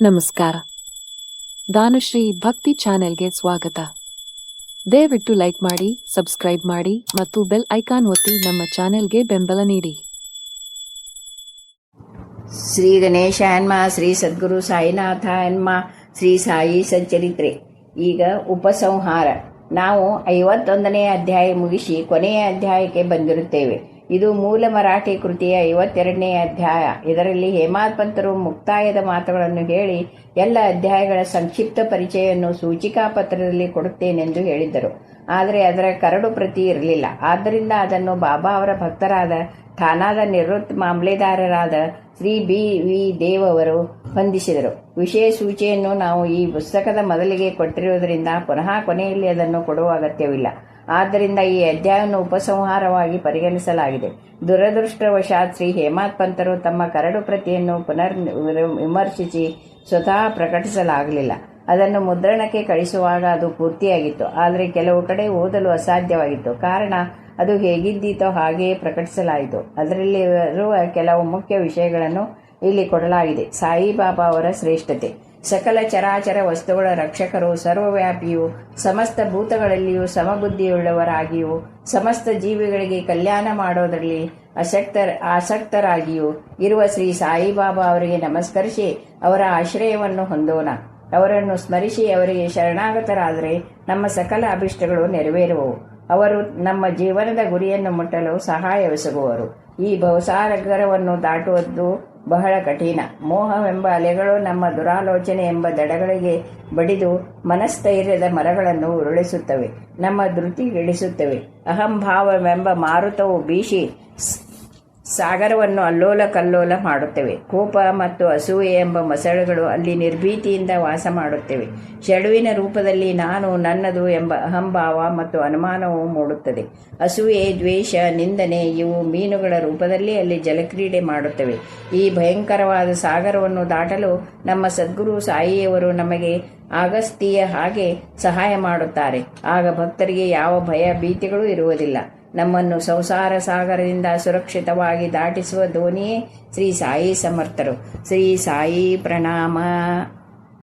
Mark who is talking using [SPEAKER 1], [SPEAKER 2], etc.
[SPEAKER 1] ನಮಸ್ಕಾರ. ದಾನುಶ್ರೀ ಭಕ್ತಿ ಚಾನೆಲ್ಗೆ ಸ್ವಾಗತ. ದಯವಿಟ್ಟು ಲೈಕ್ ಮಾಡಿ, ಸಬ್ಸ್ಕ್ರೈಬ್ ಮಾಡಿ ಮತ್ತು ಬೆಲ್ ಐಕಾನ್ ಒತ್ತಿ ನಮ್ಮ ಚಾನೆಲ್ಗೆ ಬೆಂಬಲ ನೀಡಿ.
[SPEAKER 2] ಶ್ರೀ ಗಣೇಶ ಎನ್ಮ, ಶ್ರೀ ಸದ್ಗುರು ಸಾಯಿನಾಥ ಎನ್ಮ, ಶ್ರೀ ಸಾಯಿ ಸಚ್ಚರಿತ್ರೆ. ಈಗ ಉಪಸಂಹಾರ. ನಾವು 51ನೇ ಅಧ್ಯಾಯ ಮುಗಿಸಿ ಕೊನೆಯ ಅಧ್ಯಾಯಕ್ಕೆ ಬಂದಿರುತ್ತೇವೆ. ಇದು ಮೂಲ ಮರಾಠಿ ಕೃತಿಯ 52ನೇ ಅಧ್ಯಾಯ. ಇದರಲ್ಲಿ ಹೇಮಾದ್ ಪಂತರು ಮುಕ್ತಾಯದ ಮಾತುಗಳನ್ನು ಹೇಳಿ ಎಲ್ಲ ಅಧ್ಯಾಯಗಳ ಸಂಕ್ಷಿಪ್ತ ಪರಿಚಯವನ್ನು ಸೂಚಿಕಾ ಪತ್ರದಲ್ಲಿ ಕೊಡುತ್ತೇನೆಂದು ಹೇಳಿದ್ದರು. ಆದರೆ ಅದರ ಕರಡು ಪ್ರತಿ ಇರಲಿಲ್ಲ. ಆದ್ದರಿಂದ ಅದನ್ನು ಬಾಬಾ ಅವರ ಭಕ್ತರಾದ ಥಾನಾದ ನಿವೃತ್ತ ಮಾಮಲೆದಾರರಾದ ಶ್ರೀ ಬಿ ವಿ ದೇವ್ ಅವರು ಹೊಂದಿಸಿದರು. ವಿಷಯ ಸೂಚಿಯನ್ನು ನಾವು ಈ ಪುಸ್ತಕದ ಮೊದಲಿಗೆ ಕೊಟ್ಟಿರುವುದರಿಂದ ಪುನಃ ಕೊನೆಯಲ್ಲಿ ಅದನ್ನು ಕೊಡುವ ಅಗತ್ಯವಿಲ್ಲ. ಆದ್ದರಿಂದ ಈ ಅಧ್ಯಾಯವನ್ನು ಉಪಸಂಹಾರವಾಗಿ ಪರಿಗಣಿಸಲಾಗಿದೆ. ದುರದೃಷ್ಟವಶಾತ್ ಶ್ರೀ ಹೇಮಾದ್ ಪಂತರು ತಮ್ಮ ಕರಡು ಪ್ರತಿಯನ್ನು ವಿಮರ್ಶಿಸಿ ಸ್ವತಃ ಪ್ರಕಟಿಸಲಾಗಲಿಲ್ಲ. ಅದನ್ನು ಮುದ್ರಣಕ್ಕೆ ಕಳಿಸುವಾಗ ಅದು ಪೂರ್ತಿಯಾಗಿತ್ತು. ಆದರೆ ಕೆಲವು ಕಡೆ ಓದಲು ಅಸಾಧ್ಯವಾಗಿತ್ತು. ಕಾರಣ ಅದು ಹೇಗಿದ್ದೀತೋ ಹಾಗೆಯೇ ಪ್ರಕಟಿಸಲಾಯಿತು. ಅದರಲ್ಲಿ ಇರುವ ಕೆಲವು ಮುಖ್ಯ ವಿಷಯಗಳನ್ನು ಇಲ್ಲಿ ಕೊಡಲಾಗಿದೆ. ಸಾಯಿಬಾಬಾ ಅವರ ಶ್ರೇಷ್ಠತೆ. ಸಕಲ ಚರಾಚರ ವಸ್ತುಗಳ ರಕ್ಷಕರು, ಸರ್ವವ್ಯಾಪಿಯೂ, ಸಮಸ್ತ ಭೂತಗಳಲ್ಲಿಯೂ ಸಮಬುದ್ಧಿಯುಳ್ಳವರಾಗಿಯೂ, ಸಮಸ್ತ ಜೀವಿಗಳಿಗೆ ಕಲ್ಯಾಣ ಮಾಡೋದರಲ್ಲಿ ಆಸಕ್ತರಾಗಿಯೂ ಇರುವ ಶ್ರೀ ಸಾಯಿಬಾಬಾ ಅವರಿಗೆ ನಮಸ್ಕರಿಸಿ ಅವರ ಆಶ್ರಯವನ್ನು ಹೊಂದೋಣ. ಅವರನ್ನು ಸ್ಮರಿಸಿ ಅವರಿಗೆ ಶರಣಾಗತರಾದರೆ ನಮ್ಮ ಸಕಲ ಅಭಿಷ್ಟಗಳು ನೆರವೇರುವವು. ಅವರು ನಮ್ಮ ಜೀವನದ ಗುರಿಯನ್ನು ಮುಟ್ಟಲು ಸಹಾಯವೆಸಗುವರು. ಈ ಬಹುಸಾಗರವನ್ನು ದಾಟುವುದು ಬಹಳ ಕಠಿಣ. ಮೋಹವೆಂಬ ಅಲೆಗಳು ನಮ್ಮ ದುರಾಲೋಚನೆ ಎಂಬ ದಡಗಳಿಗೆ ಬಡಿದು ಮನಸ್ಥೈರ್ಯದ ಮರಗಳನ್ನು ಉರುಳಿಸುತ್ತವೆ, ನಮ್ಮ ಧೃತಿಗಿಳಿಸುತ್ತವೆ. ಅಹಂಭಾವವೆಂಬ ಮಾರುತವು ಬೀಸಿ ಸಾಗರವನ್ನು ಅಲ್ಲೋಲ ಕಲ್ಲೋಲ ಮಾಡುತ್ತವೆ. ಕೋಪ ಮತ್ತು ಅಸೂಯೆ ಎಂಬ ಮೊಸಳೆಗಳು ಅಲ್ಲಿ ನಿರ್ಭೀತಿಯಿಂದ ವಾಸ ಮಾಡುತ್ತವೆ. ಷಡುವಿನ ರೂಪದಲ್ಲಿ ನಾನು, ನನ್ನದು ಎಂಬ ಅಹಂಭಾವ ಮತ್ತು ಅನುಮಾನವು ಮೂಡುತ್ತದೆ. ಅಸೂಯೆ, ದ್ವೇಷ, ನಿಂದನೆ ಇವು ಮೀನುಗಳ ರೂಪದಲ್ಲಿ ಅಲ್ಲಿ ಜಲಕ್ರೀಡೆ ಮಾಡುತ್ತವೆ. ಈ ಭಯಂಕರವಾದ ಸಾಗರವನ್ನು ದಾಟಲು ನಮ್ಮ ಸದ್ಗುರು ಸಾಯಿಯವರು ನಮಗೆ ಅಗಸ್ತ್ಯ ಹಾಗೆ ಸಹಾಯ ಮಾಡುತ್ತಾರೆ. ಆಗ ಭಕ್ತರಿಗೆ ಯಾವ ಭಯ ಭೀತಿಗಳೂ ಇರುವುದಿಲ್ಲ. ನಮ್ಮನ್ನು ಸಂಸಾರ ಸಾಗರದಿಂದ ಸುರಕ್ಷಿತವಾಗಿ ದಾಟಿಸುವ ದೋಣಿಯೇ ಶ್ರೀ ಸಾಯಿ ಸಮರ್ಥರು. ಶ್ರೀ ಸಾಯಿ ಪ್ರಣಾಮ.